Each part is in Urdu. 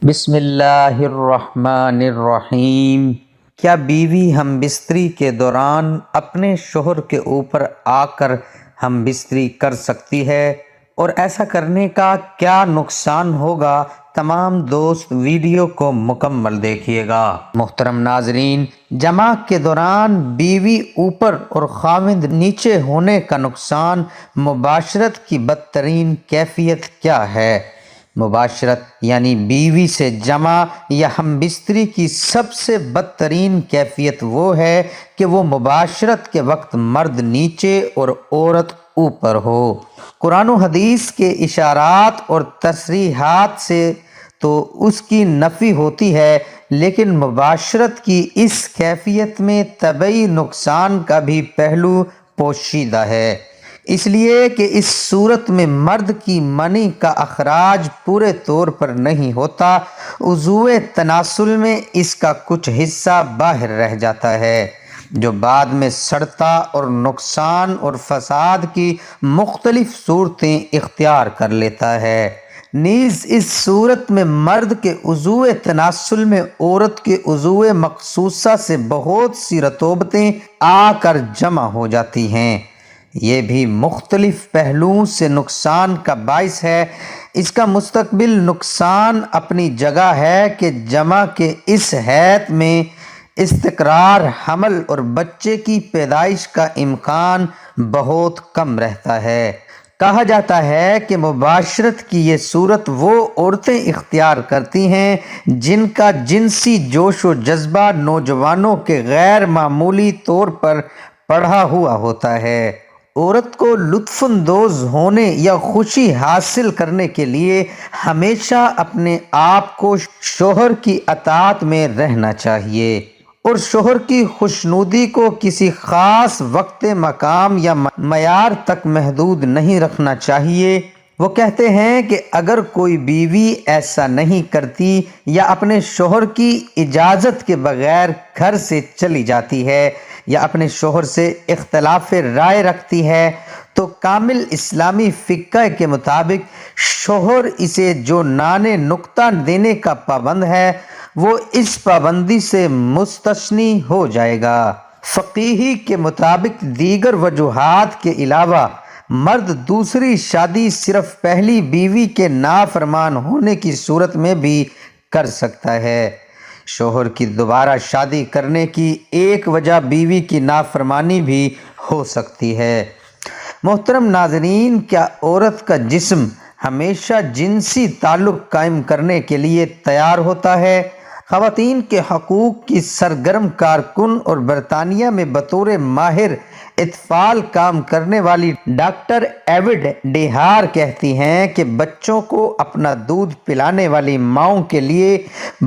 بسم اللہ الرحمن الرحیم۔ کیا بیوی ہم بستری کے دوران اپنے شوہر کے اوپر آ کر ہم بستری کر سکتی ہے اور ایسا کرنے کا کیا نقصان ہوگا؟ تمام دوست ویڈیو کو مکمل دیکھیے گا۔ محترم ناظرین، جماع کے دوران بیوی اوپر اور خاوند نیچے ہونے کا نقصان، مباشرت کی بدترین کیفیت کیا ہے؟ مباشرت یعنی بیوی سے جمع یا ہم بستری کی سب سے بدترین کیفیت وہ ہے کہ وہ مباشرت کے وقت مرد نیچے اور عورت اوپر ہو۔ قرآن و حدیث کے اشارات اور تصریحات سے تو اس کی نفی ہوتی ہے، لیکن مباشرت کی اس کیفیت میں طبعی نقصان کا بھی پہلو پوشیدہ ہے، اس لیے کہ اس صورت میں مرد کی منی کا اخراج پورے طور پر نہیں ہوتا، عضو تناسل میں اس کا کچھ حصہ باہر رہ جاتا ہے جو بعد میں سڑتا اور نقصان اور فساد کی مختلف صورتیں اختیار کر لیتا ہے۔ نیز اس صورت میں مرد کے عضو تناسل میں عورت کے عضو مخصوصہ سے بہت سی رطوبتیں آ کر جمع ہو جاتی ہیں۔ یہ بھی مختلف پہلوؤں سے نقصان کا باعث ہے۔ اس کا مستقبل نقصان اپنی جگہ ہے کہ جمع کے اس حیث میں استقرار حمل اور بچے کی پیدائش کا امکان بہت کم رہتا ہے۔ کہا جاتا ہے کہ مباشرت کی یہ صورت وہ عورتیں اختیار کرتی ہیں جن کا جنسی جوش و جذبہ نوجوانوں کے غیر معمولی طور پر بڑھا ہوا ہوتا ہے۔ عورت کو لطف اندوز ہونے یا خوشی حاصل کرنے کے لیے ہمیشہ اپنے آپ کو شوہر کی اطاعت میں رہنا چاہیے اور شوہر کی خوشنودی کو کسی خاص وقت، مقام یا معیار تک محدود نہیں رکھنا چاہیے۔ وہ کہتے ہیں کہ اگر کوئی بیوی ایسا نہیں کرتی یا اپنے شوہر کی اجازت کے بغیر گھر سے چلی جاتی ہے یا اپنے شوہر سے اختلاف رائے رکھتی ہے تو کامل اسلامی فقہ کے مطابق شوہر اسے جو نانے نقطہ دینے کا پابند ہے وہ اس پابندی سے مستثنی ہو جائے گا۔ فقیہی کے مطابق دیگر وجوہات کے علاوہ مرد دوسری شادی صرف پہلی بیوی کے نافرمان ہونے کی صورت میں بھی کر سکتا ہے۔ شوہر کی دوبارہ شادی کرنے کی ایک وجہ بیوی کی نافرمانی بھی ہو سکتی ہے۔ محترم ناظرین، کیا عورت کا جسم ہمیشہ جنسی تعلق قائم کرنے کے لیے تیار ہوتا ہے؟ خواتین کے حقوق کی سرگرم کارکن اور برطانیہ میں بطور ماہر اطفال کام کرنے والی ڈاکٹر ایوڈ ڈیہار کہتی ہیں کہ بچوں کو اپنا دودھ پلانے والی ماؤں کے لیے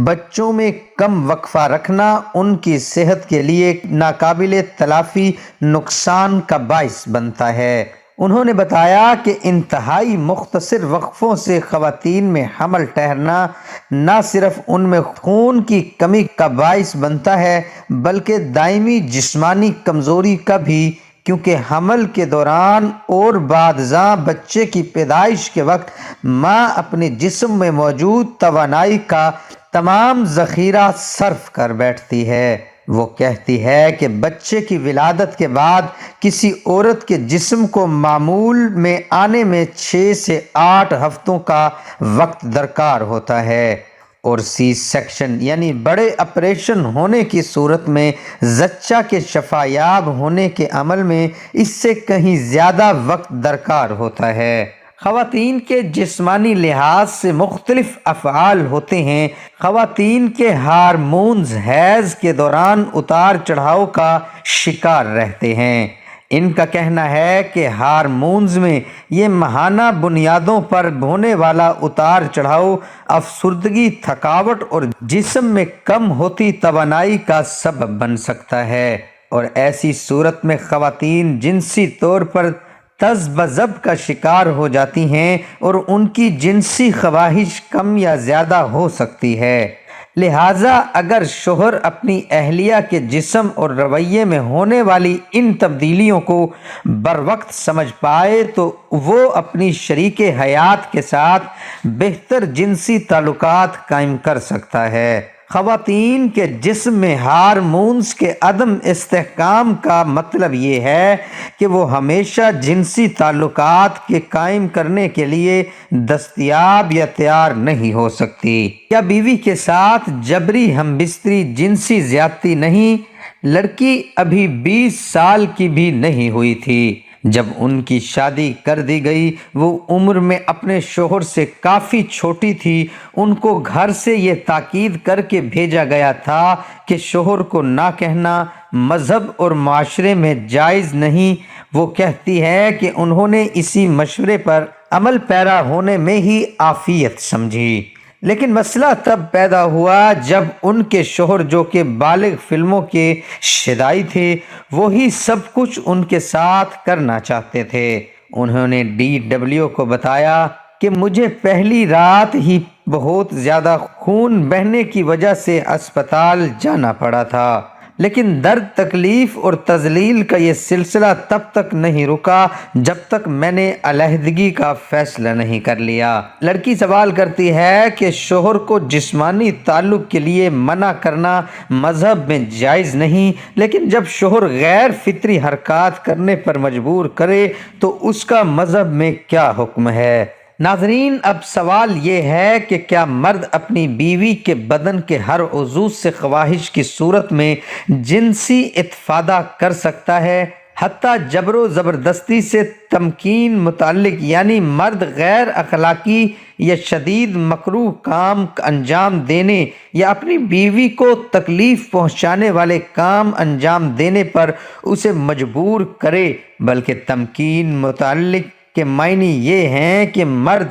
بچوں میں کم وقفہ رکھنا ان کی صحت کے لیے ناقابل تلافی نقصان کا باعث بنتا ہے۔ انہوں نے بتایا کہ انتہائی مختصر وقفوں سے خواتین میں حمل ٹھہرنا نہ صرف ان میں خون کی کمی کا باعث بنتا ہے بلکہ دائمی جسمانی کمزوری کا بھی، کیونکہ حمل کے دوران اور بعد ازاں بچے کی پیدائش کے وقت ماں اپنے جسم میں موجود توانائی کا تمام ذخیرہ صرف کر بیٹھتی ہے۔ وہ کہتی ہے کہ بچے کی ولادت کے بعد کسی عورت کے جسم کو معمول میں آنے میں 6 سے 8 ہفتوں کا وقت درکار ہوتا ہے اور سی سیکشن یعنی بڑے آپریشن ہونے کی صورت میں زچہ کے شفا یاب ہونے کے عمل میں اس سے کہیں زیادہ وقت درکار ہوتا ہے۔ خواتین کے جسمانی لحاظ سے مختلف افعال ہوتے ہیں۔ خواتین کے ہارمونز حیض کے دوران اتار چڑھاؤ کا شکار رہتے ہیں۔ ان کا کہنا ہے کہ ہارمونز میں یہ ماہانہ بنیادوں پر ہونے والا اتار چڑھاؤ افسردگی، تھکاوٹ اور جسم میں کم ہوتی توانائی کا سبب بن سکتا ہے، اور ایسی صورت میں خواتین جنسی طور پر تذبذب کا شکار ہو جاتی ہیں اور ان کی جنسی خواہش کم یا زیادہ ہو سکتی ہے۔ لہٰذا اگر شوہر اپنی اہلیہ کے جسم اور رویے میں ہونے والی ان تبدیلیوں کو بروقت سمجھ پائے تو وہ اپنی شریک حیات کے ساتھ بہتر جنسی تعلقات قائم کر سکتا ہے۔ خواتین کے جسم میں ہارمونز کے عدم استحکام کا مطلب یہ ہے کہ وہ ہمیشہ جنسی تعلقات کے قائم کرنے کے لیے دستیاب یا تیار نہیں ہو سکتی۔ یا بیوی کے ساتھ جبری ہم بستری جنسی زیادتی نہیں، لڑکی ابھی 20 سال کی بھی نہیں ہوئی تھی جب ان کی شادی کر دی گئی۔ وہ عمر میں اپنے شوہر سے کافی چھوٹی تھی۔ ان کو گھر سے یہ تاکید کر کے بھیجا گیا تھا کہ شوہر کو نہ کہنا مذہب اور معاشرے میں جائز نہیں۔ وہ کہتی ہے کہ انہوں نے اسی مشورے پر عمل پیرا ہونے میں ہی عافیت سمجھی، لیکن مسئلہ تب پیدا ہوا جب ان کے شوہر جو کہ بالغ فلموں کے شیدائی تھے وہی سب کچھ ان کے ساتھ کرنا چاہتے تھے۔ انہوں نے DW کو بتایا کہ مجھے پہلی رات ہی بہت زیادہ خون بہنے کی وجہ سے اسپتال جانا پڑا تھا، لیکن درد تکلیف اور تذلیل کا یہ سلسلہ تب تک نہیں رکا جب تک میں نے علیحدگی کا فیصلہ نہیں کر لیا۔ لڑکی سوال کرتی ہے کہ شوہر کو جسمانی تعلق کے لیے منع کرنا مذہب میں جائز نہیں، لیکن جب شوہر غیر فطری حرکات کرنے پر مجبور کرے تو اس کا مذہب میں کیا حکم ہے؟ ناظرین، اب سوال یہ ہے کہ کیا مرد اپنی بیوی کے بدن کے ہر عضو سے خواہش کی صورت میں جنسی اتفادہ کر سکتا ہے؟ حتیٰ جبر و زبردستی سے تمکین متعلق، یعنی مرد غیر اخلاقی یا شدید مکروہ کام انجام دینے یا اپنی بیوی کو تکلیف پہنچانے والے کام انجام دینے پر اسے مجبور کرے، بلکہ تمکین متعلق کے معنی یہ ہیں کہ مرد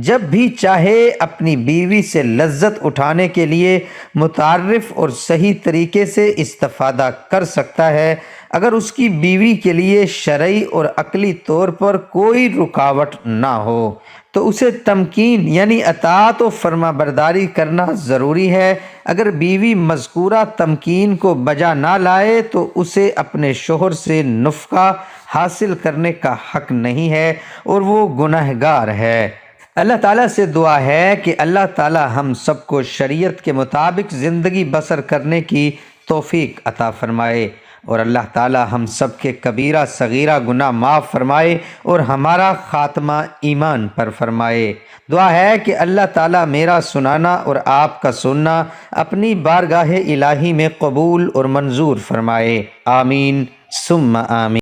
جب بھی چاہے اپنی بیوی سے لذت اٹھانے کے لیے متعارف اور صحیح طریقے سے استفادہ کر سکتا ہے، اگر اس کی بیوی کے لیے شرعی اور عقلی طور پر کوئی رکاوٹ نہ ہو تو اسے تمکین یعنی اطاعت و فرما برداری کرنا ضروری ہے۔ اگر بیوی مذکورہ تمکین کو بجا نہ لائے تو اسے اپنے شوہر سے نفقہ حاصل کرنے کا حق نہیں ہے اور وہ گنہگار ہے۔ اللہ تعالیٰ سے دعا ہے کہ اللہ تعالیٰ ہم سب کو شریعت کے مطابق زندگی بسر کرنے کی توفیق عطا فرمائے، اور اللہ تعالیٰ ہم سب کے کبیرہ صغیرہ گناہ معاف فرمائے اور ہمارا خاتمہ ایمان پر فرمائے۔ دعا ہے کہ اللہ تعالیٰ میرا سنانا اور آپ کا سننا اپنی بارگاہ الہی میں قبول اور منظور فرمائے۔ آمین ثم آمین۔